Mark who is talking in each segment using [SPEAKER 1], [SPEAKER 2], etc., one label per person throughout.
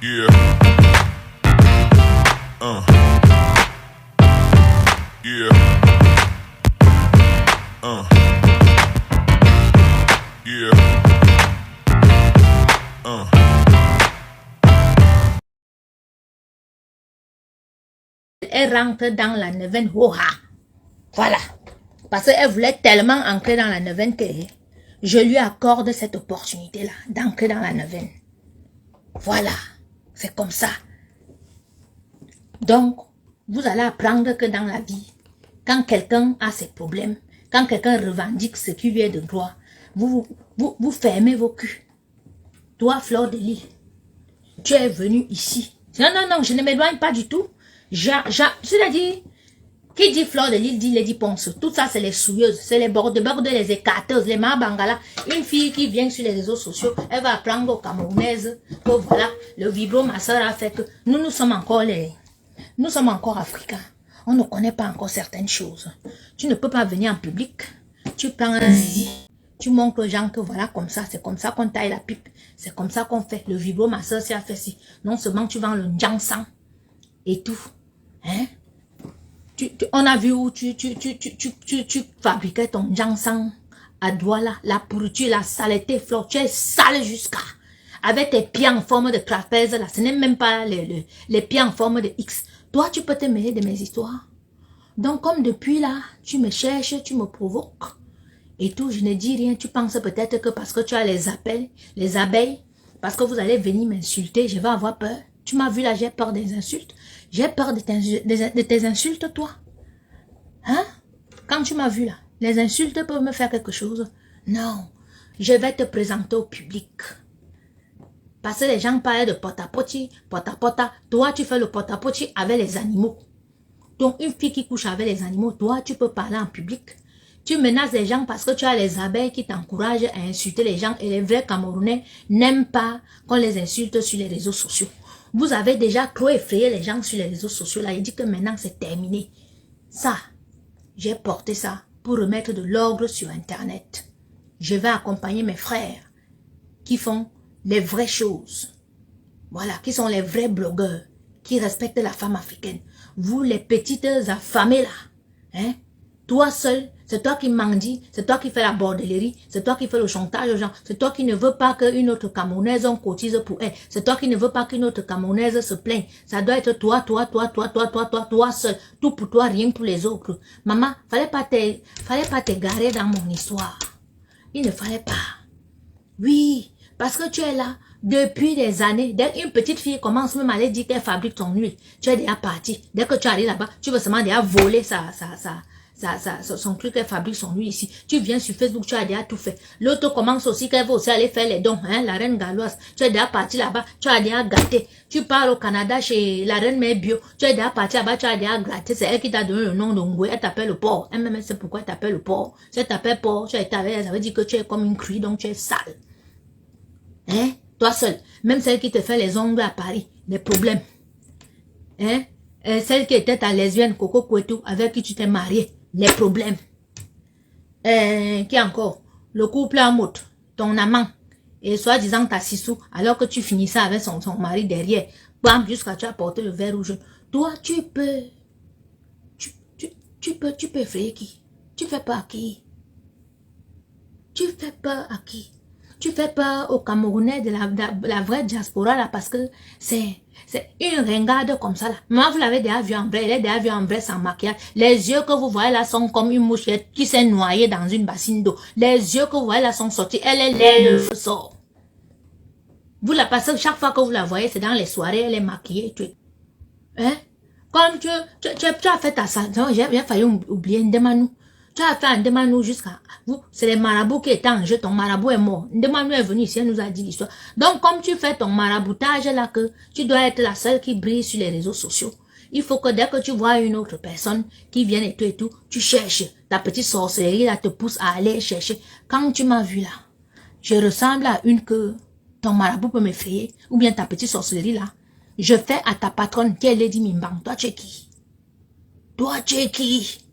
[SPEAKER 1] Yeah. Yeah. Yeah.
[SPEAKER 2] Elle rentre dans la neuvaine. Voilà. Parce qu'elle voulait tellement entrer dans la neuvaine que je lui accorde cette opportunité-là d'entrer dans la neuvaine. Voilà. C'est comme ça. Donc, vous allez apprendre que dans la vie, quand quelqu'un a ses problèmes, quand quelqu'un revendique ce qui lui est de droit, vous fermez vos culs. Toi, Fleur de Lys, tu es venu ici. Non, je ne m'éloigne pas du tout. C'est-à-dire, qui dit Fleur de Lys dit Lady Ponce. Tout ça, c'est les souilleuses, c'est les bordes, les écarteuses, les mabangala. Une fille qui vient sur les réseaux sociaux, elle va apprendre aux Camerounaises que voilà, le vibromasseur a fait que nous sommes encore africains. On ne connaît pas encore certaines choses. Tu ne peux pas venir en public. Tu prends un zizi. Tu montres aux gens que voilà, comme ça, c'est comme ça qu'on taille la pipe. C'est comme ça qu'on fait. Le vibromasseur, c'est à faire ci. Non seulement tu vends le Njangsang et tout. Hein? On a vu où tu fabriquais ton Njangsang à Douala, la pourriture, la saleté, Fleur. Tu es sale jusqu'à. Avec tes pieds en forme de trapèze, là, ce n'est même pas les pieds en forme de X. Toi, tu peux te mêler de mes histoires. Donc, comme depuis là, tu me cherches, tu me provoques. Et tout, je ne dis rien. Tu penses peut-être que parce que tu as les abeilles, parce que vous allez venir m'insulter, je vais avoir peur. Tu m'as vu là, j'ai peur des insultes. J'ai peur de tes insultes, toi. Hein? Quand tu m'as vu là, les insultes peuvent me faire quelque chose. Non, je vais te présenter au public. Parce que les gens parlent de potapoti, potapota. Toi, tu fais le potapoti avec les animaux. Donc, une fille qui couche avec les animaux, toi, tu peux parler en public. Tu menaces les gens parce que tu as les abeilles qui t'encouragent à insulter les gens. Et les vrais Camerounais n'aiment pas qu'on les insulte sur les réseaux sociaux. Vous avez déjà trop effrayé les gens sur les réseaux sociaux. Là, il dit que maintenant, c'est terminé. Ça, j'ai porté ça pour remettre de l'ordre sur Internet. Je vais accompagner mes frères qui font les vraies choses. Voilà, qui sont les vrais blogueurs, qui respectent la femme africaine. Vous, les petites affamées là, hein? Toi seul, c'est toi qui mendie, c'est toi qui fais la bordellerie, c'est toi qui fais le chantage aux gens, c'est toi qui ne veux pas qu'une autre Camerounaise on cotise pour elle, c'est toi qui ne veux pas qu'une autre Camerounaise se plaigne. Ça doit être toi seul, tout pour toi, rien pour les autres. Maman, fallait pas t'égarer dans mon histoire. Il ne fallait pas. Oui, parce que tu es là depuis des années. Dès qu'une petite fille commence même à aller dire qu'elle fabrique ton huile, tu es déjà parti. Dès que tu arrives là-bas, tu veux seulement déjà voler son truc qu'elle fabrique son huile ici. Tu viens sur Facebook, tu as déjà tout fait. L'autre commence aussi qu'elle veut aussi aller faire les dons, hein, la reine galloise. Tu es déjà parti là-bas, tu as déjà gâté. Tu pars au Canada chez la reine mère bio, tu es déjà parti là-bas, tu as déjà gâté. C'est elle qui t'a donné le nom d'Ongwe, elle t'appelle le porc. Elle-même, c'est pourquoi elle t'appelle le porc. Si elle t'appelle porc, tu as été avec elle, ça veut dire que tu es comme une crie, donc tu es sale. Hein? Toi seul. Même celle qui te fait les ongles à Paris. Des problèmes. Hein? Celle qui était ta lesbienne, Coco Kouetou, avec qui tu t'es marié. Les problèmes. Qui encore? Le couple à mode. Ton amant. Et soi-disant ta sissou, alors que tu finissais avec son mari derrière. Bam, jusqu'à tu as porté le verre rouge. Toi, tu peux effrayer qui? Tu fais peur à qui? Tu fais peur à qui? Tu fais peur aux Camerounais de la vraie diaspora là parce que c'est une ringarde comme ça là. Moi, vous l'avez déjà vu en vrai, elle est déjà vue en vrai sans maquillage. Les yeux que vous voyez là sont comme une mouchette qui s'est noyée dans une bassine d'eau. Les yeux que vous voyez là sont sortis, elle est laide, le feu sort. Vous la passez, chaque fois que vous la voyez, c'est dans les soirées, elle est maquillée. Hein? Comme tu as fait ta salle, j'ai failli oublier, demande-nous. Tu as fait un demande jusqu'à vous. C'est les marabouts qui étaient en jeu. Ton marabout est mort. Demande est venu ici. Elle nous a dit l'histoire. Donc, comme tu fais ton maraboutage là, que tu dois être la seule qui brille sur les réseaux sociaux. Il faut que dès que tu vois une autre personne qui vient et tout, tu cherches. Ta petite sorcellerie là te pousse à aller chercher. Quand tu m'as vu là, je ressemble à une que ton marabout peut m'effrayer. Ou bien ta petite sorcellerie là. Je fais à ta patronne qui est Lady Mimbang. Toi, tu es qui? Toi, tu es qui?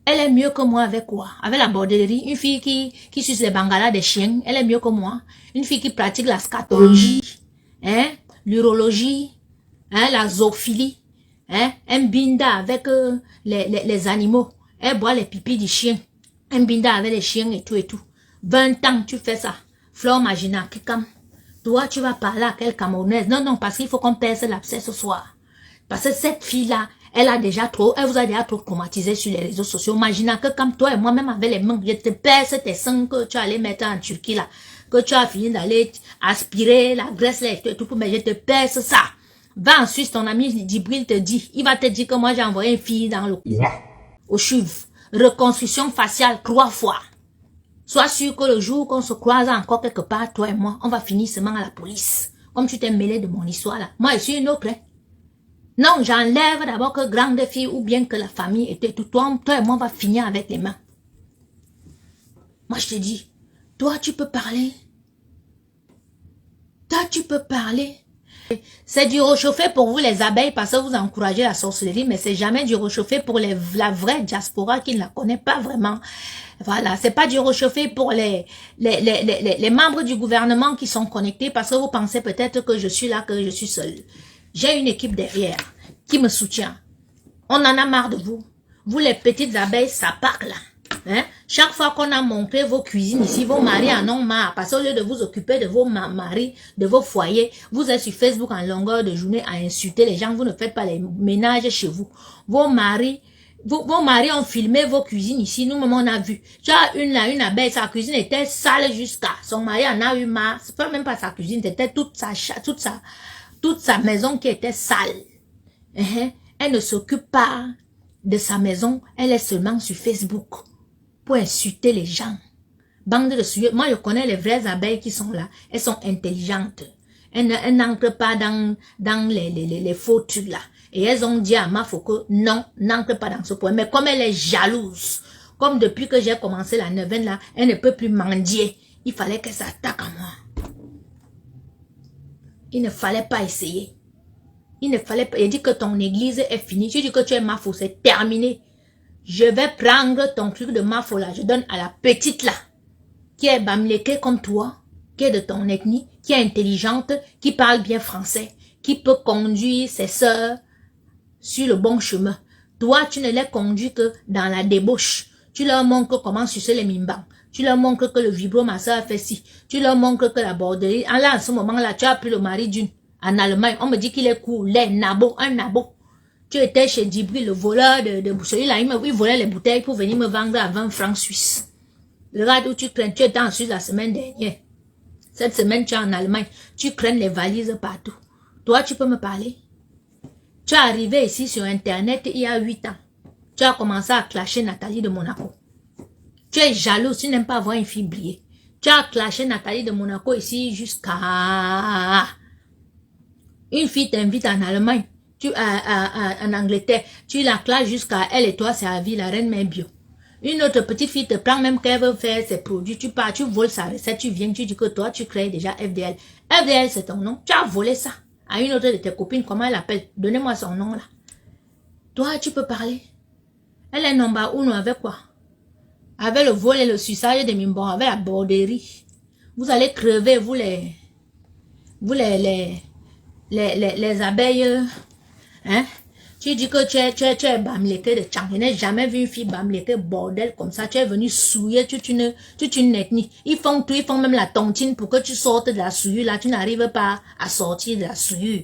[SPEAKER 2] Elle est mieux que moi avec quoi? Avec la bordellerie. Une fille qui suce les bangalas des chiens. Elle est mieux que moi. Une fille qui pratique la scatologie. Hein? l'urologie, hein, la zoophilie, hein, un binda avec les animaux. Elle boit les pipis du chien. Un binda avec les chiens et tout et tout. 20 ans, tu fais ça. Flore Magina, Kikam. Toi, tu vas parler à quelle Camerounaise? Non, non, parce qu'il faut qu'on perce l'abcès ce soir. Parce que cette fille-là, elle vous a déjà trop traumatisé sur les réseaux sociaux. Imagine que comme toi et moi, même avec les mains, je te perce tes seins que tu allais mettre en Turquie là. Que tu as fini d'aller aspirer la graisse là et tout, mais je te perce ça. Va en Suisse, ton ami Djibril te dit, il va te dire que moi j'ai envoyé une fille dans le au chuve. Reconstruction faciale 3 fois. Sois sûr que le jour qu'on se croise encore quelque part, toi et moi, on va finir seulement à la police. Comme tu t'es mêlé de mon histoire là. Moi, je suis une autre. Hein. Non, j'enlève d'abord que grande fille ou bien que la famille était tout. Toi et moi, on va finir avec les mains. Moi, je te dis, toi, tu peux parler. Toi, tu peux parler. C'est du réchauffé pour vous les abeilles parce que vous encouragez la sorcellerie, mais c'est jamais du réchauffé pour la vraie diaspora qui ne la connaît pas vraiment. Voilà, c'est pas du réchauffé pour les membres du gouvernement qui sont connectés parce que vous pensez peut-être que je suis là, que je suis seule. J'ai une équipe derrière qui me soutient. On en a marre de vous. Vous les petites abeilles, ça part là. Hein? Chaque fois qu'on a montré vos cuisines ici, vos maris en ont marre. Parce qu'au lieu de vous occuper de vos maris, de vos foyers, vous êtes sur Facebook en longueur de journée à insulter les gens. Vous ne faites pas les ménages chez vous. Vos maris ont filmé vos cuisines ici. Nous-mêmes, on a vu. Tu as une abeille, sa cuisine était sale jusqu'à. Son mari en a eu marre. C'est pas même pas sa cuisine, c'était toute sa maison qui était sale. Elle ne s'occupe pas de sa maison. Elle est seulement sur Facebook. Pour insulter les gens. Bande de souillures. Moi, je connais les vraies abeilles qui sont là. Elles sont intelligentes. Elles n'entrent pas dans les faux trucs là. Et elles ont dit à Mafoko, non, n'entre pas dans ce point. Mais comme elle est jalouse, comme depuis que j'ai commencé la neuvaine là, elle ne peut plus mendier. Il fallait qu'elle s'attaque à moi. Il ne fallait pas essayer. Il ne fallait pas. Il dit que ton église est finie. Tu dis que tu es Mafo, c'est terminé. Je vais prendre ton truc de Mafo là, je donne à la petite là, qui est bamléké comme toi, qui est de ton ethnie, qui est intelligente, qui parle bien français, qui peut conduire ses sœurs sur le bon chemin. Toi, tu ne les conduis que dans la débauche. Tu leur montres comment sucer les mimbans. Tu leur montres que le vibromasseur fait ci. Tu leur montres que la borderie. En ce moment-là, tu as pris le mari d'une. En Allemagne, on me dit qu'il est cool, un nabo. Tu étais chez Djibril, le voleur de celui-là, il volait les bouteilles pour venir me vendre à 20 francs suisses. Regarde où tu crains, tu étais en Suisse la semaine dernière. Cette semaine, tu es en Allemagne. Tu crains les valises partout. Toi, tu peux me parler? Tu es arrivé ici sur Internet il y a 8 ans. Tu as commencé à clasher Nathalie de Monaco. Tu es jaloux, tu n'aimes pas voir une fille briller. Tu as clashé Nathalie de Monaco ici jusqu'à... Une fille t'invite en Allemagne. En Angleterre, tu la clashes jusqu'à elle et toi, c'est à vie, la reine mère bio. Une autre petite fille te prend même qu'elle veut faire ses produits, tu pars, tu voles sa recette, tu viens, tu dis que toi, tu crées déjà FDL. FDL, c'est ton nom, tu as volé ça à une autre de tes copines, comment elle appelle? Donnez-moi son nom là. Toi, tu peux parler. Elle est number 1 avec quoi? Avec le vol et le suçage des mimbons, avec la borderie. Vous allez crever, vous les abeilles. Hein? Tu dis que tu es bamléké de Tchang. Je n'ai jamais vu une fille bamléké bordel comme ça. Tu es venu souiller toute une ethnie. Ils font tout, ils font même la tontine pour que tu sortes de la souillure. Là, tu n'arrives pas à sortir de la souillure.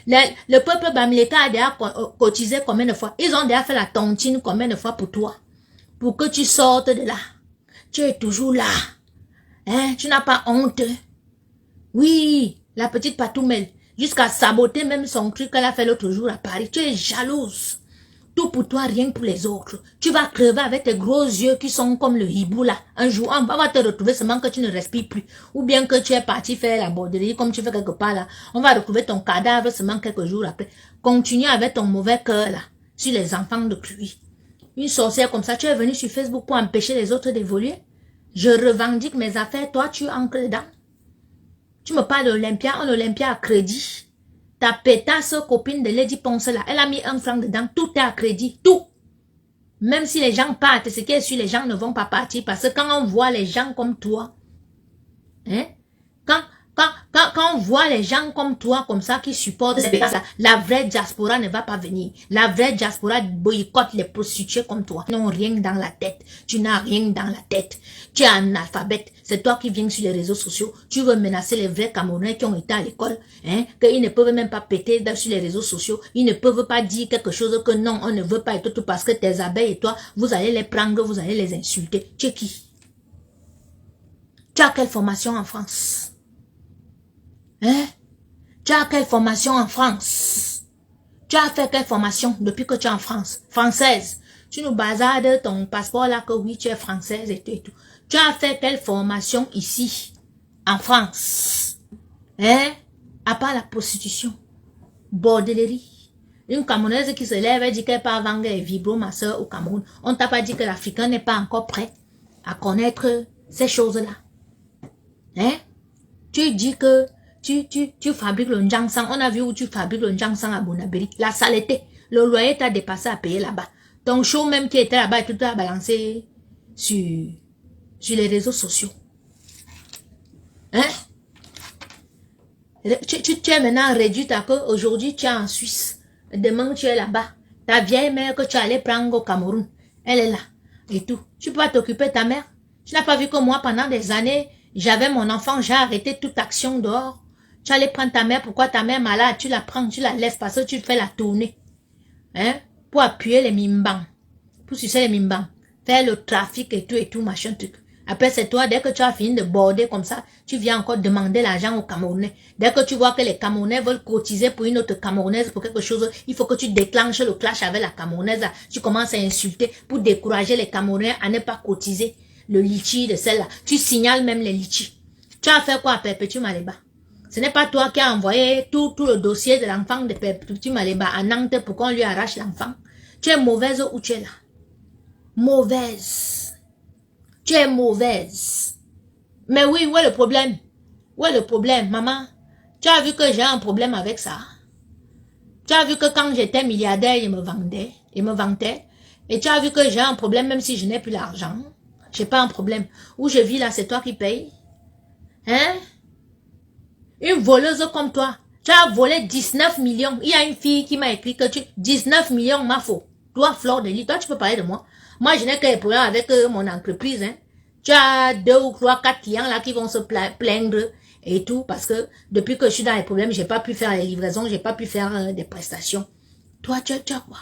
[SPEAKER 2] Le peuple bamléké a déjà cotisé combien de fois? Ils ont déjà fait la tontine combien de fois pour toi? Pour que tu sortes de là. Tu es toujours là. Hein? Tu n'as pas honte. Oui, la petite Patoumel. Jusqu'à saboter même son truc qu'elle a fait l'autre jour à Paris. Tu es jalouse. Tout pour toi, rien pour les autres. Tu vas crever avec tes gros yeux qui sont comme le hibou là. Un jour, on va te retrouver seulement que tu ne respires plus. Ou bien que tu es parti faire la borderie comme tu fais quelque part là. On va retrouver ton cadavre seulement quelques jours après. Continue avec ton mauvais cœur là. Sur les enfants de pluie. Une sorcière comme ça, tu es venu sur Facebook pour empêcher les autres d'évoluer. Je revendique mes affaires. Toi, tu ancres dedans. Tu me parles d'Olympia, on Olympia à crédit. Ta pétasse copine de Lady Ponce là, elle a mis 1 franc dedans, tout est à crédit, tout. Même si les gens partent, ce qui est sûr, les gens ne vont pas partir parce que quand on voit les gens comme toi, hein, quand on vois les gens comme toi, comme ça, qui supportent ça, la vraie diaspora ne va pas venir. La vraie diaspora boycotte les prostituées comme toi. Ils n'ont rien dans la tête. Tu n'as rien dans la tête. Tu es analphabète. C'est toi qui viens sur les réseaux sociaux. Tu veux menacer les vrais Camerounais qui ont été à l'école. Hein, qu'ils ne peuvent même pas péter sur les réseaux sociaux. Ils ne peuvent pas dire quelque chose que non, on ne veut pas et tout parce que tes abeilles et toi, vous allez les prendre, vous allez les insulter. Tu es qui? Tu as quelle formation en France? Hein? Tu as quelle formation en France? Tu as fait quelle formation depuis que tu es en France? Française. Tu nous bazardes ton passeport là que oui, tu es française et tout. Tu as fait quelle formation ici, en France? Hein? À part la prostitution, bordellerie. Une Camerounaise qui se lève et dit qu'elle part vendre les vibros, ma soeur, au Cameroun. On t'a pas dit que l'Africain n'est pas encore prêt à connaître ces choses-là. Hein? Tu dis que tu fabriques le njangsang. On a vu où tu fabriques le njangsang à Bonabéry. La saleté. Le loyer t'a dépassé à payer là-bas. Ton show même qui était là-bas, tout a balancé sur les réseaux sociaux. Hein? Tu es maintenant réduite à que aujourd'hui tu es en Suisse. Demain tu es là-bas. Ta vieille mère que tu allais prendre au Cameroun, elle est là. Et tout. Tu peux pas t'occuper de ta mère. Tu n'as pas vu que moi pendant des années, j'avais mon enfant, j'ai arrêté toute action dehors. Tu allais prendre ta mère, pourquoi ta mère est malade, tu la prends, tu la laisses parce que tu fais la tournée. Hein? Pour appuyer les mimbans. Pour sucer les mimbans. Faire le trafic et tout, machin truc. Après c'est toi, dès que tu as fini de border comme ça, tu viens encore demander l'argent aux Camerounais. Dès que tu vois que les Camerounais veulent cotiser pour une autre Camerounaise, pour quelque chose, il faut que tu déclenches le clash avec la Camerounaise. Tu commences à insulter pour décourager les Camerounais à ne pas cotiser le litchi de celle-là. Tu signales même les litchis. Tu as fait quoi à Perpétue Maléba? Ce n'est pas toi qui as envoyé tout le dossier de l'enfant de Perpétue Maléba à Nantes pour qu'on lui arrache l'enfant. Tu es mauvaise ou tu es là? Mauvaise. Tu es mauvaise. Mais oui, où est le problème? Où est le problème, maman? Tu as vu que j'ai un problème avec ça? Tu as vu que quand j'étais milliardaire, il me vendait, il me vantait. Et tu as vu que j'ai un problème même si je n'ai plus l'argent. J'ai pas un problème. Où je vis là, c'est toi qui payes. Hein? Une voleuse comme toi. Tu as volé 19 millions. Il y a une fille qui m'a écrit que 19 millions, ma faute. Toi, Fleur de Lys, toi, tu peux parler de moi. Moi, je n'ai qu'un problème avec mon entreprise. Hein. Tu as 2 ou 3, 4 clients là qui vont se plaindre et tout. Parce que depuis que je suis dans les problèmes, j'ai pas pu faire les livraisons, j'ai pas pu faire des prestations. Toi, tu as quoi?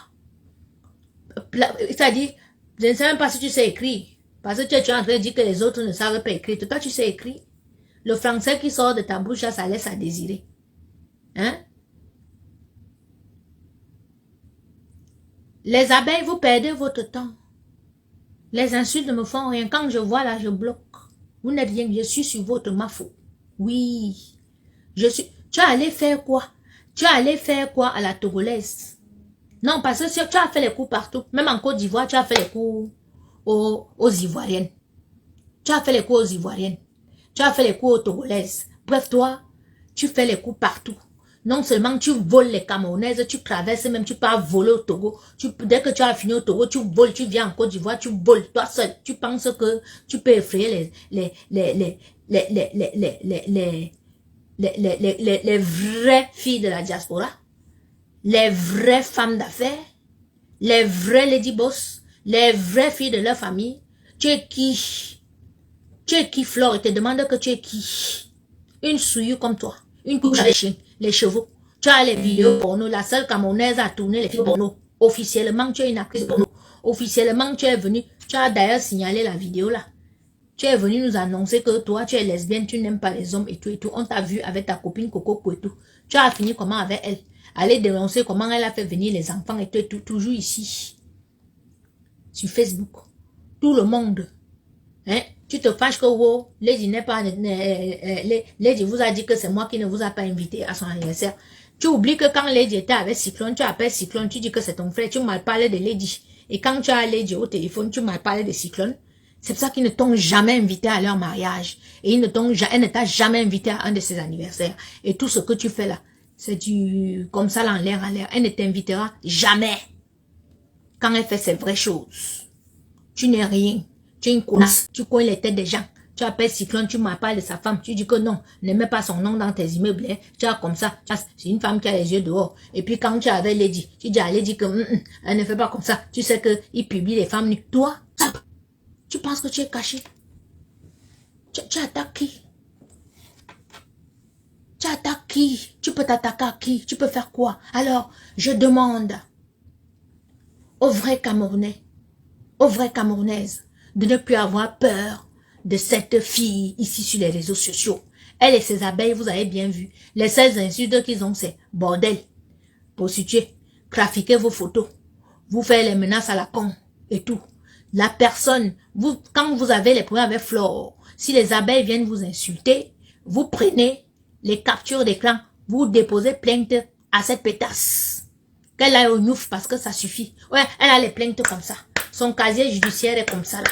[SPEAKER 2] C'est-à-dire, je ne sais même pas si tu sais écrire. Parce que tu es en train de dire que les autres ne savent pas écrire. Toi, tu sais écrire. Le français qui sort de ta bouche, là, ça laisse à désirer. Hein? Les abeilles, vous perdez votre temps. Les insultes ne me font rien. Quand je vois là, je bloque. Vous n'êtes rien. Je suis sur votre mafo. Oui. Je suis. Tu as allé faire quoi? Tu as allé faire quoi à la Togolaise? Non, parce que tu as fait les coups partout. Même en Côte d'Ivoire, tu as fait les coups aux Ivoiriennes. Tu as fait les coups aux Ivoiriennes. Tu as fait les coups aux Togolaises. Bref, toi, tu fais les coups partout. Non seulement tu voles les Camerounaises, tu traverses même, tu pars voler au Togo. Dès que tu as fini au Togo, tu voles, tu viens en Côte d'Ivoire, tu voles toi seul. Tu penses que tu peux effrayer les vraies filles de la diaspora, les vraies femmes d'affaires, les vrais lady boss, les vraies filles de leur famille. Tu es qui? Tu es qui, Flore? Il te demande que tu es qui? Une souillure comme toi. Une couche à les chevaux. Tu as les vidéos porno. La seule Camerounaise a tourné les films porno. Officiellement, tu es une actrice porno. Officiellement, tu es venu. Tu as d'ailleurs signalé la vidéo là. Tu es venu nous annoncer que toi, tu es lesbienne, tu n'aimes pas les hommes et tout et tout. On t'a vu avec ta copine Coco et tout. Tu as fini comment avec elle? Aller dénoncer comment elle a fait venir les enfants et tout et tout. Toujours ici. Sur Facebook. Tout le monde. Hein? Tu te fâches que Lady n'est pas, Lady vous a dit que c'est moi qui ne vous a pas invité à son anniversaire. Tu oublies que quand Lady était avec Cyclone, tu appelles Cyclone, tu dis que c'est ton frère, tu m'as parlé de Lady. Et quand tu as Lady au téléphone, tu m'as parlé de Cyclone. C'est pour ça qu'ils ne t'ont jamais invité à leur mariage. Et elle ne t'a jamais invité à un de ses anniversaires. Et tout ce que tu fais là, c'est du, comme ça, en l'air, en l'air. Elle ne t'invitera jamais. Quand elle fait ses vraies choses. Tu n'es rien. Tu es une connasse, tu connais les têtes des gens. Tu appelles Cyclone, tu m'appelles de sa femme, tu dis que non, ne mets pas son nom dans tes immeubles, hein. Tu as comme ça, c'est une femme qui a les yeux dehors. Et puis quand tu avais Lady, tu dis à Lady que elle ne fait pas comme ça. Tu sais qu'il publie les femmes nues. Toi, tu penses que tu es caché? Tu attaques qui? Tu attaques qui? Tu peux t'attaquer à qui? Tu peux faire quoi? Alors, je demande aux vrais Camerounais, aux vraies Camerounaises, de ne plus avoir peur de cette fille ici sur les réseaux sociaux. Elle et ses abeilles, vous avez bien vu. Les seules insultes qu'ils ont, c'est bordel, prostituée, trafiquer vos photos, vous faire les menaces à la con et tout. La personne, quand vous avez les problèmes avec Flore, si les abeilles viennent vous insulter, vous prenez les captures d'écran, vous déposez plainte à cette pétasse. Qu'elle aille au Nouf parce que ça suffit. Ouais, elle a les plaintes comme ça. Son casier judiciaire est comme ça là.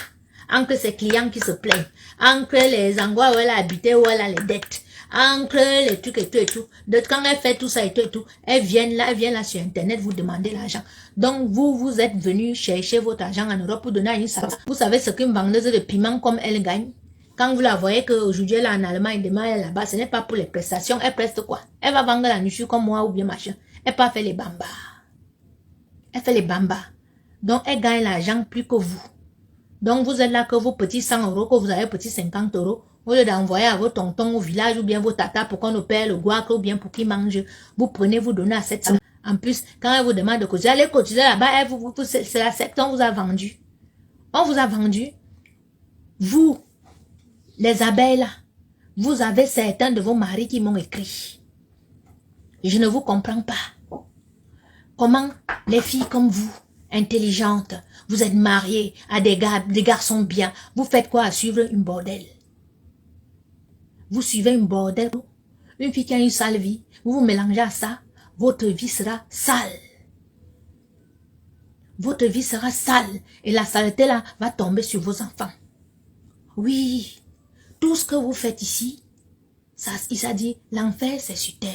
[SPEAKER 2] Entre ses clients qui se plaignent. Entre les endroits où elle a habité, où elle a les dettes. Entre les trucs et tout et tout. Quand elle fait tout ça et tout, elle vient là sur Internet vous demander l'argent. Donc vous êtes venu chercher votre argent en Europe pour donner à une savane. Vous savez ce qu'une vendeuse de piment comme elle gagne? Quand vous la voyez qu'aujourd'hui elle est en Allemagne, demain elle est là-bas, ce n'est pas pour les prestations. Elle preste quoi? Elle va vendre la nourriture comme moi ou bien machin. Elle peut faire les bambas. Elle fait les bambas. Donc elle gagne l'argent plus que vous. Donc vous êtes là que vos petits 100 euros, que vous avez petits 50 euros, au lieu d'envoyer à vos tontons au village ou bien vos tatas pour qu'on opère le guac ou bien pour qu'ils mangent, vous prenez, vous donnez à cette somme. En plus, quand elle vous demande de cotiser, allez cotiser là-bas, c'est la secte, on vous a vendu. On vous a vendu. Vous, les abeilles là, vous avez certains de vos maris qui m'ont écrit. Je ne vous comprends pas. Comment les filles comme vous, intelligentes, vous êtes mariées à des garçons bien, vous faites quoi à suivre une bordel? Vous suivez une bordel, une fille qui a une sale vie, vous vous mélangez à ça, votre vie sera sale. Votre vie sera sale et la saleté là va tomber sur vos enfants. Oui, tout ce que vous faites ici, il s'est dit, l'enfer c'est sur terre.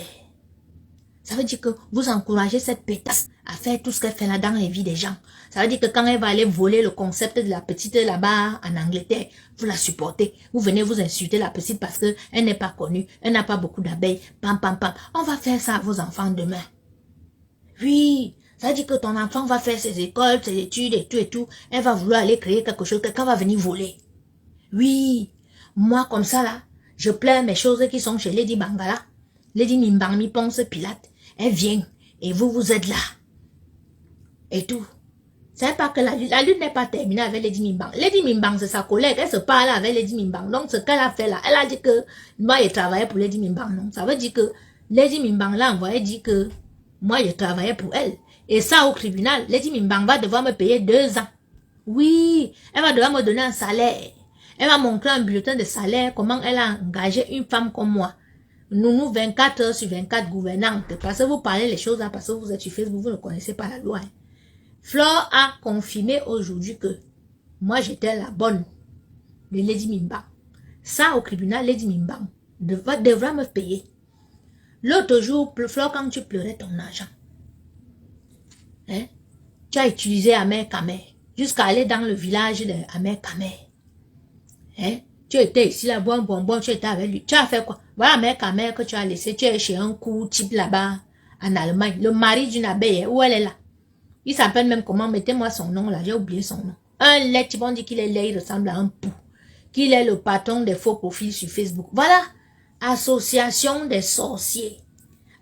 [SPEAKER 2] Ça veut dire que vous encouragez cette pétasse à faire tout ce qu'elle fait là dans les vies des gens. Ça veut dire que quand elle va aller voler le concept de la petite là-bas en Angleterre, vous la supportez. Vous venez vous insulter la petite parce qu'elle n'est pas connue, elle n'a pas beaucoup d'abeilles. Pam, pam, pam. On va faire ça à vos enfants demain. Oui, ça veut dire que ton enfant va faire ses écoles, ses études et tout et tout. Elle va vouloir aller créer quelque chose, quelqu'un va venir voler. Oui, moi comme ça là, je pleure mes choses qui sont chez Lady Bangala. Lady Mimbang Mi Ponce Pilate. Elle vient et vous êtes là. Et tout. C'est pas que la lutte n'est pas terminée avec Lady Mimbang. Lady Mimbang, c'est sa collègue. Elle se parle avec Lady Mimbang. Donc, ce qu'elle a fait là, elle a dit que moi, je travaillais pour Lady Mimbang. Non, ça veut dire que Lady Mimbang l'a envoyé dit que moi, je travaillais pour elle. Et ça, au tribunal, Lady Mimbang va devoir me payer 2 ans. Oui, elle va devoir me donner un salaire. Elle va montrer un bulletin de salaire, comment elle a engagé une femme comme moi. Nous 24 heures sur 24 gouvernantes. Parce que vous parlez les choses là, parce que vous êtes sur Facebook, vous ne connaissez pas la loi. Flore a confirmé aujourd'hui que moi j'étais la bonne de Lady Mimbang. Ça au tribunal, Lady Mimbang devra me payer. L'autre jour, Flore, quand tu pleurais ton argent, hein, tu as utilisé Amer Kamer jusqu'à aller dans le village de Amer Kamer. Hein? Tu étais ici là, bon, tu étais avec lui. Tu as fait quoi? Voilà mec à mère que tu as laissé. Tu es chez un coup type là-bas en Allemagne. Le mari d'une abeille, où elle est là? Il s'appelle même comment? Mettez-moi son nom là, j'ai oublié son nom. Un lait, on dit qu'il est laid, il ressemble à un pou. Qu'il est le patron des faux profils sur Facebook. Voilà. Association des sorciers.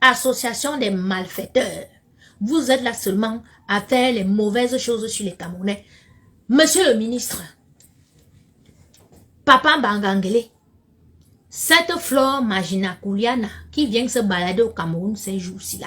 [SPEAKER 2] Association des malfaiteurs. Vous êtes là seulement à faire les mauvaises choses sur les Camerounais. Monsieur le ministre, Papa Bangangele, cette Flore Magina Kouliana qui vient se balader au Cameroun ces jours-ci là,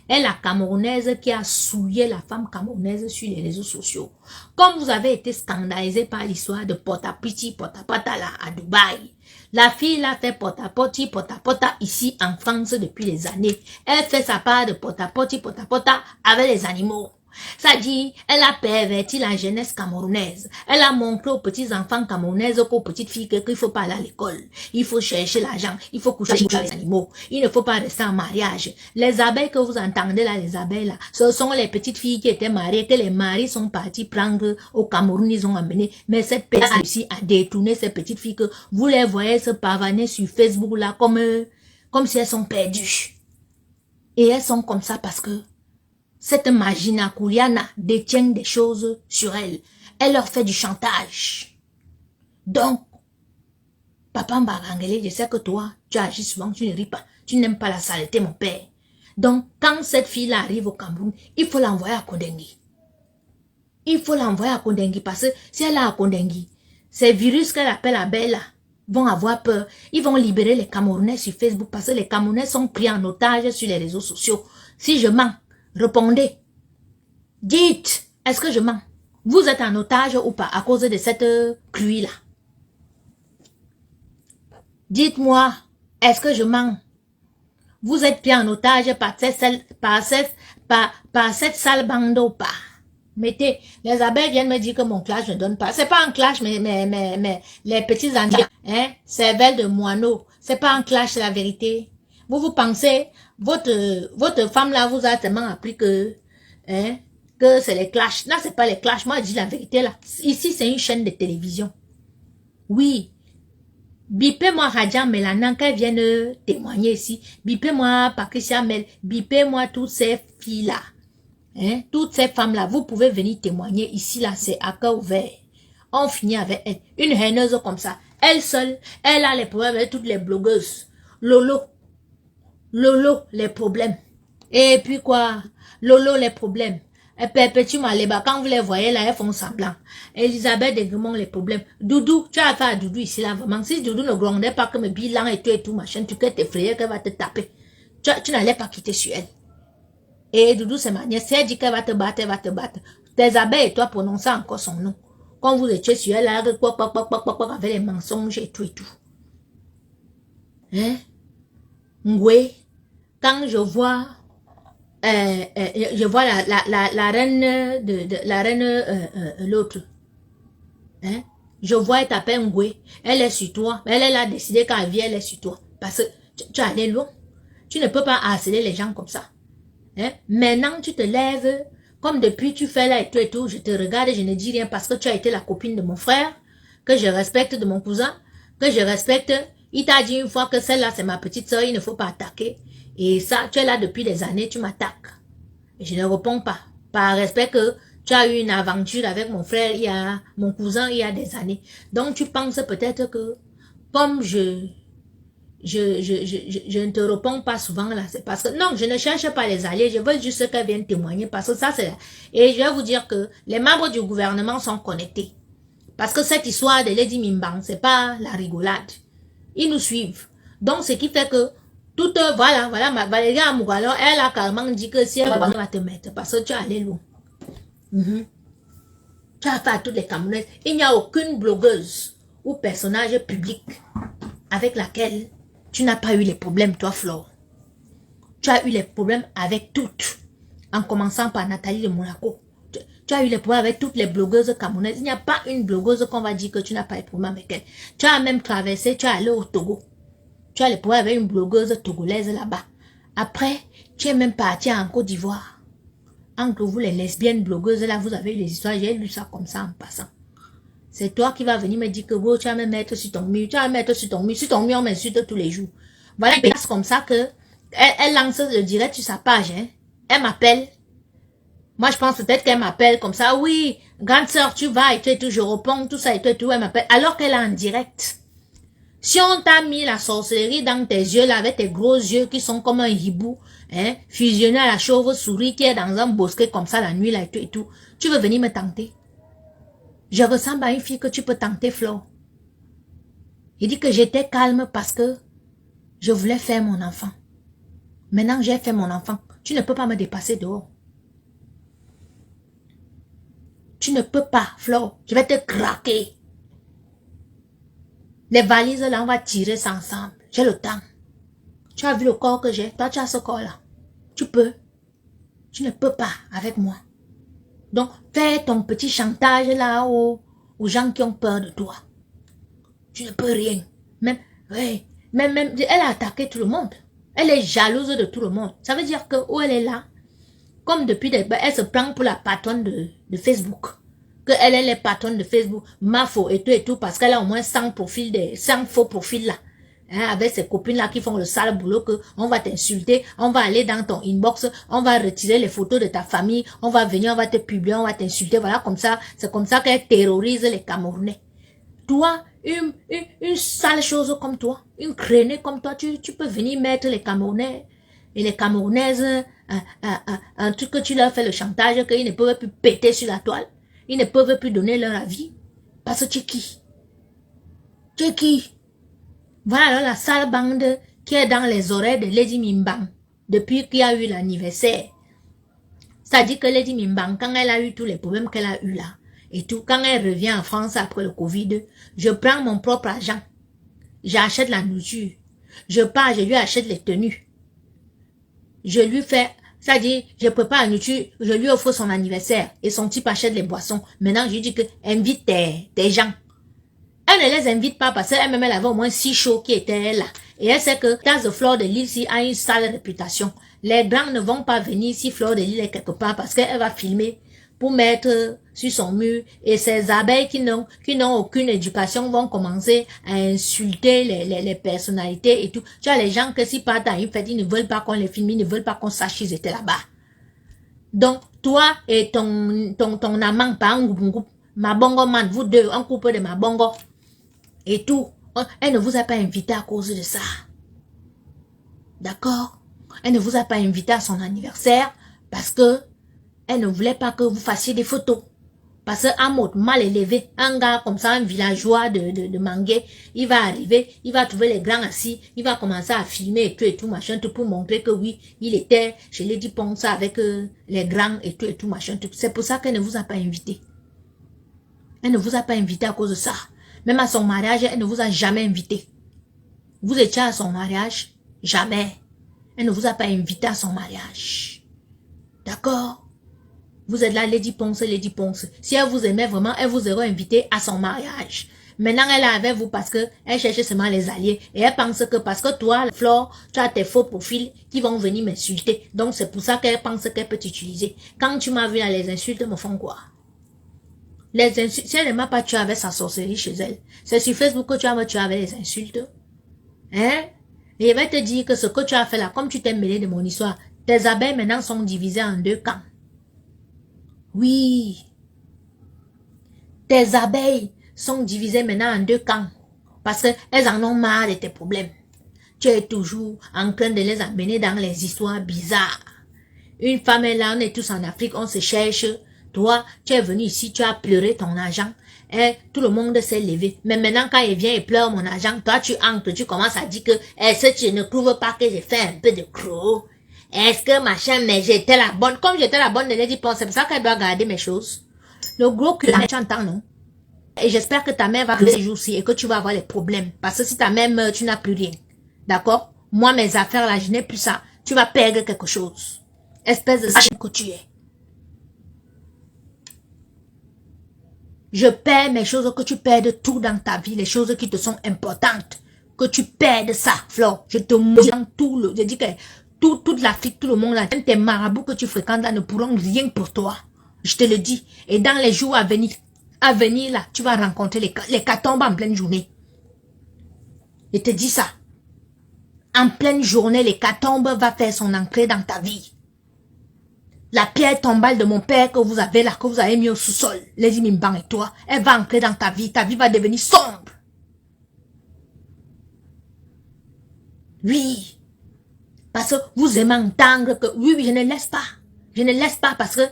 [SPEAKER 2] est la Camerounaise qui a souillé la femme camerounaise sur les réseaux sociaux. Comme vous avez été scandalisé par l'histoire de Potapiti, Potapata là à Dubaï, la fille là fait Potapoti, Potapota ici en France depuis des années. Elle fait sa part de Potapoti, Potapota avec les animaux. Ça dit, elle a perverti la jeunesse camerounaise. Elle a montré aux petits enfants camerounaises qu'aux petites filles qu'il faut pas aller à l'école. Il faut chercher l'argent. Il faut coucher avec les animaux. Il ne faut pas rester en mariage. Les abeilles que vous entendez là, les abeilles là, ce sont les petites filles qui étaient mariées, que les maris sont partis prendre au Cameroun, ils ont amené. Mais cette personne a réussi à détourner ces petites filles que vous les voyez se pavaner sur Facebook là comme si elles sont perdues. Et elles sont comme ça parce que cette Magina Kouliana détient des choses sur elles. Elle leur fait du chantage. Donc, Papa Mbarangele, je sais que toi, tu agis souvent, tu ne ris pas. Tu n'aimes pas la saleté, mon père. Donc, quand cette fille-là arrive au Cameroun, il faut l'envoyer à Kondengi. Il faut l'envoyer à Kondengi parce que si elle est à Kondengi, ces virus qu'elle appelle abeilles là, vont avoir peur. Ils vont libérer les Camerounais sur Facebook parce que les Camerounais sont pris en otage sur les réseaux sociaux. Si je mens, répondez. Dites, est-ce que je mens? Vous êtes en otage ou pas à cause de cette pluie-là? Dites-moi, est-ce que je mens? Vous êtes pris en otage par cette sale bande ou pas? Mettez, les abeilles viennent me dire que mon clash ne donne pas. C'est pas un clash, mais les petits indiens, hein, cervelle de moineau. C'est pas un clash, c'est la vérité. Vous pensez, votre femme là vous a tellement appris que c'est les clashs. Là, c'est pas les clashs. Moi, je dis la vérité là. Ici, c'est une chaîne de télévision. Oui. Bipez-moi Radia Melanan qu'elle vienne témoigner ici. Bipez-moi Patricia Mel. Bipez-moi toutes ces filles-là. Hein? Toutes ces femmes-là, vous pouvez venir témoigner ici, là, c'est à cœur ouvert. On finit avec elle. Une haineuse comme ça. Elle seule, elle a les problèmes avec toutes les blogueuses. Lolo, les problèmes. Et puis quoi? Lolo, les problèmes. Elle perpétue Maléba. Quand vous les voyez là, elles font semblant. Elisabeth Degremont, les problèmes. Doudou, tu as affaire à Doudou ici là, vraiment. Si Doudou ne grondait pas que mes bilans et tout, machin, tu peux t'effrayer qu'elle va te taper. Tu n'allais pas quitter sur elle. Et Doudou, c'est ma nièce. Si elle dit qu'elle va te battre, elle va te battre. Tes abeilles et toi prononcez encore son nom. Quand vous étiez sur elle, là, avec les mensonges et tout et tout. Hein? Ngwe, quand je vois la reine la reine l'autre. Hein? Je vois elle t'appelle Ngwe. Elle est sur toi. Elle a décidé qu'elle vient, elle est sur toi. Parce que tu es allé loin. Tu ne peux pas harceler les gens comme ça. Hein? Maintenant, tu te lèves, comme depuis tu fais là et tout, je te regarde et je ne dis rien parce que tu as été la copine de mon frère, que je respecte, de mon cousin, que je respecte. Il t'a dit une fois que celle-là, c'est ma petite soeur, il ne faut pas attaquer. Et ça, tu es là depuis des années, tu m'attaques. Et je ne réponds pas. Par respect que tu as eu une aventure avec mon frère, mon cousin, il y a des années. Donc, tu penses peut-être que, comme je ne te réponds pas souvent là, c'est parce que, non, je ne cherche pas les alliés, je veux juste qu'elles viennent témoigner, parce que ça c'est, et je vais vous dire que les membres du gouvernement sont connectés, parce que cette histoire de Lady Mimbang, c'est pas la rigolade, ils nous suivent, donc ce qui fait que, voilà, Valérie Amougalo, elle a carrément dit que si elle va te mettre, parce que tu es allé loin, tu as fait à toutes les Camerounaises, il n'y a aucune blogueuse ou personnage public avec laquelle tu n'as pas eu les problèmes, toi, Flore. Tu as eu les problèmes avec toutes. En commençant par Nathalie de Monaco. Tu as eu les problèmes avec toutes les blogueuses camerounaises. Il n'y a pas une blogueuse qu'on va dire que tu n'as pas eu de problème avec elle. Tu as même traversé, tu es allé au Togo. Tu as les problèmes avec une blogueuse togolaise là-bas. Après, tu es même parti en Côte d'Ivoire. Entre vous, les lesbiennes blogueuses là, vous avez eu les histoires. J'ai lu ça comme ça en passant. C'est toi qui vas venir me dire que gros, tu vas me mettre sur ton mur, tu vas me mettre sur ton mur. Sur ton mur, on m'insulte tous les jours. Voilà, c'est comme ça que elle lance le direct sur sa page. Hein. Elle m'appelle. Moi, je pense peut-être qu'elle m'appelle comme ça. Oui, grande sœur, tu vas et tout, je réponds, tout ça et tout, elle m'appelle. Alors qu'elle est en direct. Si on t'a mis la sorcellerie dans tes yeux, là, avec tes gros yeux qui sont comme un hibou, hein, fusionné à la chauve-souris qui est dans un bosquet comme ça la nuit, là et tout, tu veux venir me tenter? Je ressemble à une fille que tu peux tenter, Flo. Il dit que j'étais calme parce que je voulais faire mon enfant. Maintenant, j'ai fait mon enfant. Tu ne peux pas me dépasser dehors. Tu ne peux pas, Flo. Je vais te craquer. Les valises, là, on va tirer ça ensemble. J'ai le temps. Tu as vu le corps que j'ai? Toi, tu as ce corps-là. Tu peux. Tu ne peux pas avec moi. Donc, fais ton petit chantage là aux gens qui ont peur de toi. Tu ne peux rien. Même, ouais, même, elle a attaqué tout le monde. Elle est jalouse de tout le monde. Ça veut dire que où elle est là, comme depuis, elle se prend pour la patronne de Facebook. Que elle est la patronne de Facebook. Mafo et tout, parce qu'elle a au moins 100 profils, 100 faux profils là. Hein, avec ses copines là qui font le sale boulot que on va t'insulter, on va aller dans ton inbox, on va retirer les photos de ta famille, on va venir, on va te publier, on va t'insulter, voilà comme ça, c'est comme ça qu'elle terrorise les Camerounais. Toi, une sale chose comme toi, une crénée comme toi, tu peux venir mettre les Camerounais et les Camerounaises, un truc que tu leur fais le chantage, qu'ils ne peuvent plus péter sur la toile, ils ne peuvent plus donner leur avis, parce que tu es qui? Tu es qui? Voilà la sale bande qui est dans les oreilles de Lady Mimbang depuis qu'il y a eu l'anniversaire. Ça dit que Lady Mimbang, quand elle a eu tous les problèmes qu'elle a eu là, et tout, quand elle revient en France après le Covid, je prends mon propre argent. J'achète la nourriture. Je pars, je lui achète les tenues. Je lui fais, ça dit, je prépare la nourriture, je lui offre son anniversaire et son type achète les boissons. Maintenant, je lui dis que invite tes gens. Elle ne les invite pas parce qu'elle-même, elle avait au moins 6 shows qui étaient là. Et elle sait que Tasse de Fleur de Lille a une sale réputation. Les grands ne vont pas venir si Fleur de Lille est quelque part parce qu'elle va filmer pour mettre sur son mur. Et ces abeilles qui n'ont aucune éducation vont commencer à insulter les personnalités et tout. Tu as les gens que s'ils partent à une fête, ils ne veulent pas qu'on les filme, ils ne veulent pas qu'on sache qu'ils étaient là-bas. Donc, toi et ton amant, pas un groupe, ma bongo man, vous deux, un couple de ma bongo. Et tout. Elle ne vous a pas invité à cause de ça. D'accord? Elle ne vous a pas invité à son anniversaire parce que elle ne voulait pas que vous fassiez des photos. Parce qu'un mot mal élevé, un gars comme ça, un villageois de Mangué, il va arriver, il va trouver les grands assis, il va commencer à filmer et tout machin, tout pour montrer que oui, il était chez Lady Ponce avec les grands et tout machin, tout. C'est pour ça qu'elle ne vous a pas invité. Elle ne vous a pas invité à cause de ça. Même à son mariage, elle ne vous a jamais invité. Vous étiez à son mariage? Jamais. Elle ne vous a pas invité à son mariage. D'accord? Vous êtes là, Lady Ponce, Lady Ponce. Si elle vous aimait vraiment, elle vous aurait invité à son mariage. Maintenant, elle est avec vous parce que elle cherche seulement les alliés. Et elle pense que parce que toi, Flore, tu as tes faux profils qui vont venir m'insulter. Donc, c'est pour ça qu'elle pense qu'elle peut t'utiliser. Quand tu m'as vu là, les insultes me font quoi? Les insultes, si elle ne m'a pas tué avec sa sorcellerie chez elle, c'est sur Facebook que tu as me tué avec les insultes. Hein? Et je vais te dire que ce que tu as fait là, comme tu t'es mêlé de mon histoire, tes abeilles maintenant sont divisées en 2 camps. Oui. Tes abeilles sont divisées maintenant en 2 camps. Parce qu'elles en ont marre de tes problèmes. Tu es toujours en train de les amener dans les histoires bizarres. Une femme est là, on est tous en Afrique, on se cherche. Toi, tu es venu ici, tu as pleuré ton argent. Et tout le monde s'est levé. Mais maintenant, quand il vient et pleure mon argent, toi, tu entres, tu commences à dire que est-ce que tu ne trouves pas que j'ai fait un peu de croc? Est-ce que machin, mais j'étais la bonne. Comme j'étais la bonne de Lady Ponce, c'est pour ça qu'elle doit garder mes choses. Le gros cul, tu entends, non? Et j'espère que ta mère va venir ces jours-ci et que tu vas avoir les problèmes. Parce que si ta mère meurt, tu n'as plus rien. D'accord? Moi, mes affaires là, je n'ai plus ça. Tu vas perdre quelque chose. Espèce de chien que tu es. Je perds mes choses, que tu perdes tout dans ta vie, les choses qui te sont importantes. Que tu perdes ça, Flore. Je te mouille dans tout le... Je dis que toute l'Afrique, tout le monde, là, même tes marabouts que tu fréquentes là, ne pourront rien pour toi. Je te le dis. Et dans les jours à venir là, tu vas rencontrer les catombes en pleine journée. Je te dis ça. En pleine journée, l'hécatombe va faire son entrée dans ta vie. La pierre tombale de mon père que vous avez là, que vous avez mis au sous-sol, Lady Mimbang et toi, elle va entrer dans ta vie va devenir sombre. Oui. Parce que vous aimez entendre que, oui, je ne laisse pas. Je ne laisse pas parce que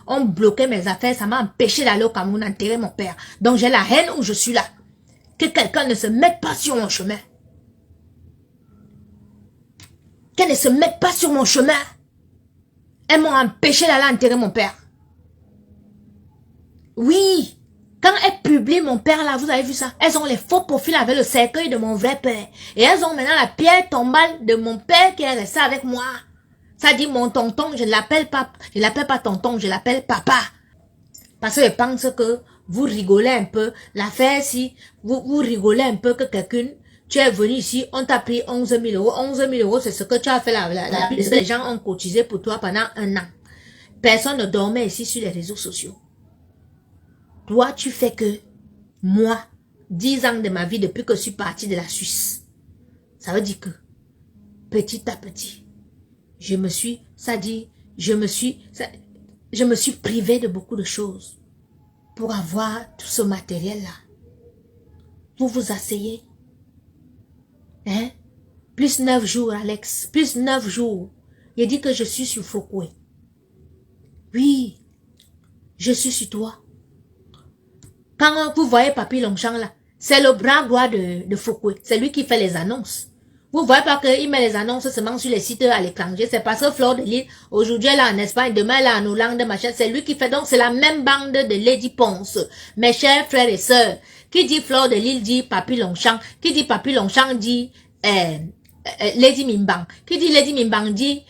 [SPEAKER 2] on bloquait mes affaires, ça m'a empêché d'aller au Cameroun enterrer mon père. Donc j'ai la haine où je suis là. Que quelqu'un ne se mette pas sur mon chemin. Qu'elle ne se mette pas sur mon chemin. Elles m'ont empêché d'aller enterrer mon père. Oui. Quand elles publient mon père là, vous avez vu ça? Elles ont les faux profils avec le cercueil de mon vrai père. Et elles ont maintenant la pierre tombale de mon père qui est resté avec moi. Ça dit mon tonton, je ne l'appelle pas tonton, je l'appelle papa. Parce que je pense que vous rigolez un peu. L'affaire, si vous rigolez un peu que quelqu'un, tu es venu ici, on t'a pris 11 000 euros. 11 000 euros, c'est ce que tu as fait les gens ont cotisé pour toi pendant un an. Personne ne dormait ici sur les réseaux sociaux. Toi, tu fais que moi, 10 ans de ma vie depuis que je suis partie de la Suisse. Ça veut dire que petit à petit, je me suis privé de beaucoup de choses pour avoir tout ce matériel-là. Vous vous asseyez. Hein? Plus 9 jours, Alex. Plus 9 jours. Il dit que je suis sur Foucault. Oui, je suis sur toi. Quand vous voyez Papy Longchamp là, c'est le bras droit de Foucault. C'est lui qui fait les annonces. Vous voyez pas qu'il met les annonces seulement sur les sites à l'étranger. C'est parce que Fleur de Lille, aujourd'hui elle est en Espagne, demain elle est en Hollande, machin. C'est lui qui fait. Donc c'est la même bande de Lady Ponce. Mes chers frères et sœurs. Qui dit Fleur de Lille dit Papy Longchamp. Qui dit Papy Longchamp dit Lady Mimbang. Qui dit Lady Mimbang dit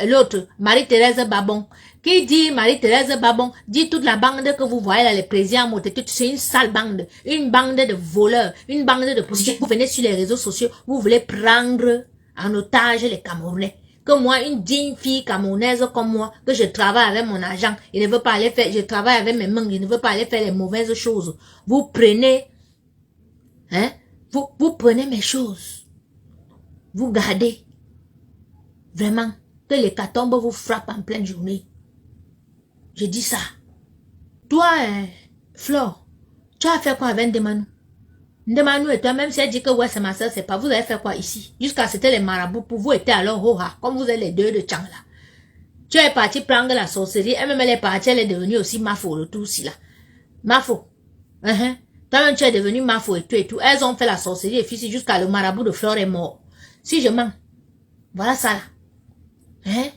[SPEAKER 2] l'autre, Marie-Thérèse Babon. Qui dit Marie-Thérèse Babon dit toute la bande que vous voyez là, les présidents multitudes, c'est une sale bande, une bande de voleurs, une bande de prostituées. Vous venez sur les réseaux sociaux, vous voulez prendre en otage les Camerounais. Que moi, une digne fille camerounaise comme moi, que je travaille avec mon argent, il ne veut pas aller faire, je travaille avec mes mains, il ne veut pas aller faire les mauvaises choses. Vous prenez, hein, vous prenez mes choses. Vous gardez. Vraiment, que l'hécatombe vous frappe en pleine journée. Je dis ça. Toi, Flore, tu as fait quoi avec Ndemanou? Ndemanou et toi, même si elle dit que ouais, c'est ma soeur, c'est pas, vous avez fait quoi ici? Jusqu'à c'était les marabouts, pour vous était alors Hoha, comme vous êtes les deux de Tchang là. Tu es parti prendre la sorcellerie, elle-même elle est partie, elle est devenue aussi Mafo, le tout aussi là. Mafo. Toi-même tu es devenu Mafo et tout. Elles ont fait la sorcellerie et fils jusqu'à le marabout de Flore est mort. Si je mens, voilà ça là. Hein?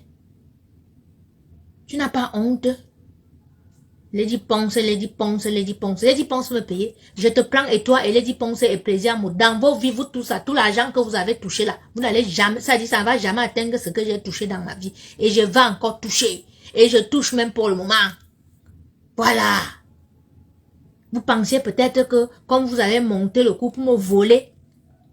[SPEAKER 2] Tu n'as pas honte? Lady Ponce, Lady Ponce, Lady Ponce. Lady Ponce me paye. Je te prends et toi et Lady Ponce et plaisir dans vos vies, vous tout ça, tout l'argent que vous avez touché là, vous n'allez jamais, ça dit, ça va jamais atteindre ce que j'ai touché dans ma vie. Et je vais encore toucher. Et je touche même pour le moment. Voilà. Vous pensiez peut-être que, comme vous avez monté le coup pour me voler,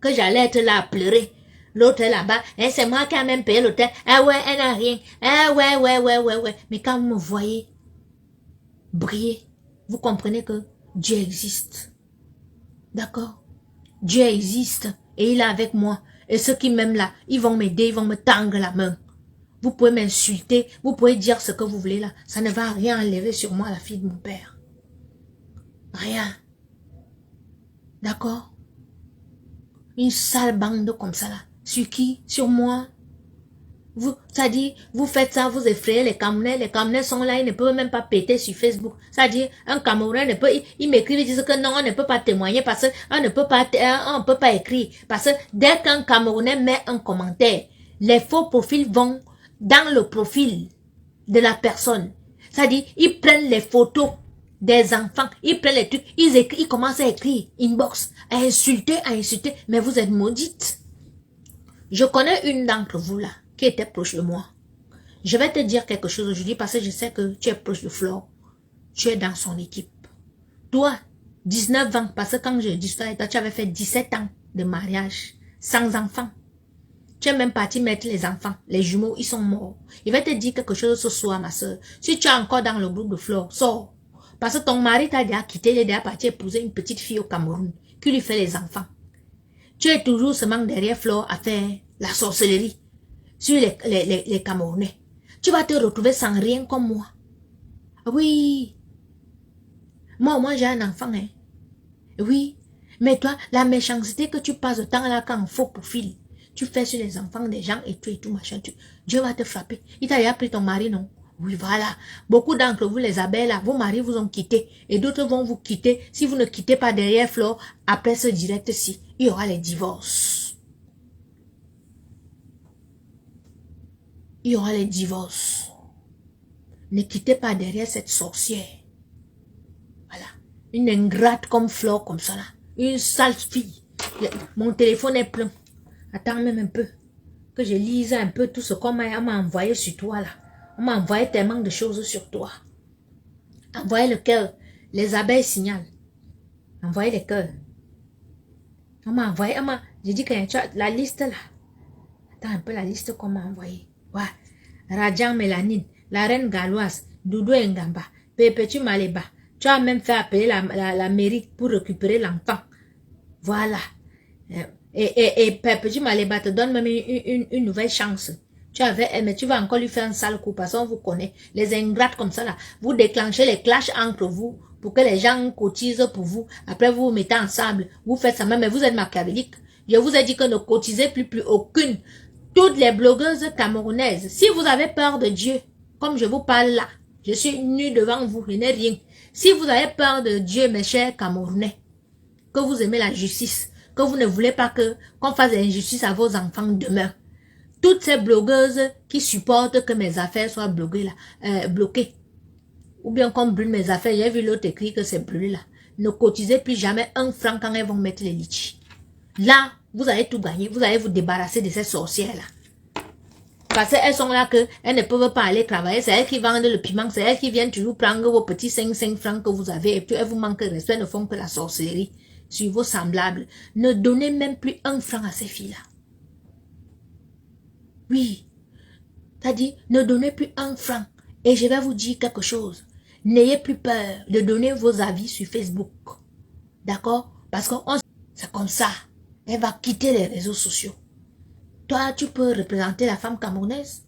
[SPEAKER 2] que j'allais être là à pleurer. L'autre est là-bas, eh, c'est moi qui ai même payé l'hôtel. Ah ouais, elle n'a rien. Ah ouais. Mais quand vous me voyez briller, vous comprenez que Dieu existe. D'accord? Dieu existe et il est avec moi. Et ceux qui m'aiment là, ils vont m'aider, ils vont me tendre la main. Vous pouvez m'insulter, vous pouvez dire ce que vous voulez là. Ça ne va rien enlever sur moi, la fille de mon père. Rien. D'accord? Une sale bande comme ça là. Sur qui? Sur moi? Vous, ça dit, vous faites ça, vous effrayez les Camerounais sont là, ils ne peuvent même pas péter sur Facebook. Ça dit, un Camerounais ne peut, il m'écrivent, ils disent que non, on ne peut pas témoigner parce qu'on ne peut pas écrire. Parce que dès qu'un Camerounais met un commentaire, les faux profils vont dans le profil de la personne. Ça dit, ils prennent les photos des enfants, ils prennent les trucs, ils commencent à écrire, inbox, à insulter, mais vous êtes maudite. Je connais une d'entre vous là, qui était proche de moi. Je vais te dire quelque chose aujourd'hui parce que je sais que tu es proche de Flore. Tu es dans son équipe. Toi, 19 ans, parce que quand je dis ça, toi, tu avais fait 17 ans de mariage, sans enfants. Tu es même parti mettre les enfants, les jumeaux, ils sont morts. Il va te dire quelque chose ce soir, ma soeur. Si tu es encore dans le groupe de Flore, sors. Parce que ton mari t'a déjà quitté, il est déjà parti épouser une petite fille au Cameroun, qui lui fait les enfants. Tu es toujours seulement derrière Flore à faire la sorcellerie sur les Camerounais. Tu vas te retrouver sans rien comme moi. Oui. Moi j'ai un enfant, hein. Oui. Mais toi, la méchanceté que tu passes de temps là quand faux profil, tu fais sur les enfants des gens et tout machin, Dieu va te frapper. Il t'a déjà pris ton mari, non? Oui, voilà. Beaucoup d'entre vous, les abeilles là, vos maris vous ont quitté et d'autres vont vous quitter. Si vous ne quittez pas derrière Flore, après ce direct-ci, il y aura les divorces. Il y aura les divorces. Ne quittez pas derrière cette sorcière. Voilà. Une ingrate comme Flore, comme ça là. Une sale fille. Mon téléphone est plein. Attends même un peu. Que je lise un peu tout ce qu'on m'a envoyé sur toi là. On m'a envoyé tellement de choses sur toi. Envoyez le cœur. Les abeilles signalent. Envoyez les cœurs. On m'a envoyé. J'ai dit que tu as la liste là. Attends un peu la liste qu'on m'a envoyée. Ouais. Rajan Mélanine, la reine galloise, Doudou Ngamba, Perpétue Maléba. Tu as même fait appeler la mairie pour récupérer l'enfant. Voilà. Et Perpétue Maléba te donne même une nouvelle chance. Mais tu vas encore lui faire un sale coup parce qu'on vous connaît. Les ingrates comme ça là, vous déclenchez les clashs entre vous pour que les gens cotisent pour vous. Après vous vous mettez ensemble, vous faites ça même, mais vous êtes machiavélique. Je vous ai dit que ne cotisez plus aucune. Toutes les blogueuses camerounaises, si vous avez peur de Dieu, comme je vous parle là, je suis nue devant vous, je n'ai rien. Si vous avez peur de Dieu, mes chers Camerounais, que vous aimez la justice, que vous ne voulez pas qu'on fasse injustice à vos enfants demain, toutes ces blogueuses qui supportent que mes affaires soient bloquées, ou bien qu'on brûle mes affaires, j'ai vu l'autre écrit que c'est brûlé là, ne cotisez plus jamais 1 franc quand elles vont mettre les litchis. Là, vous allez tout gagner, vous allez vous débarrasser de ces sorcières là. Parce qu'elles sont là qu'elles ne peuvent pas aller travailler, c'est elles qui vendent le piment, c'est elles qui viennent toujours prendre vos petits 5 francs que vous avez et puis elles vous manquent de respect, ne font que la sorcellerie sur vos semblables. Ne donnez même plus 1 franc à ces filles-là. Oui, t'as dit, ne donnez plus 1 franc. Et je vais vous dire quelque chose. N'ayez plus peur de donner vos avis sur Facebook. D'accord? Parce que c'est comme ça. Elle va quitter les réseaux sociaux. Toi, tu peux représenter la femme camerounaise.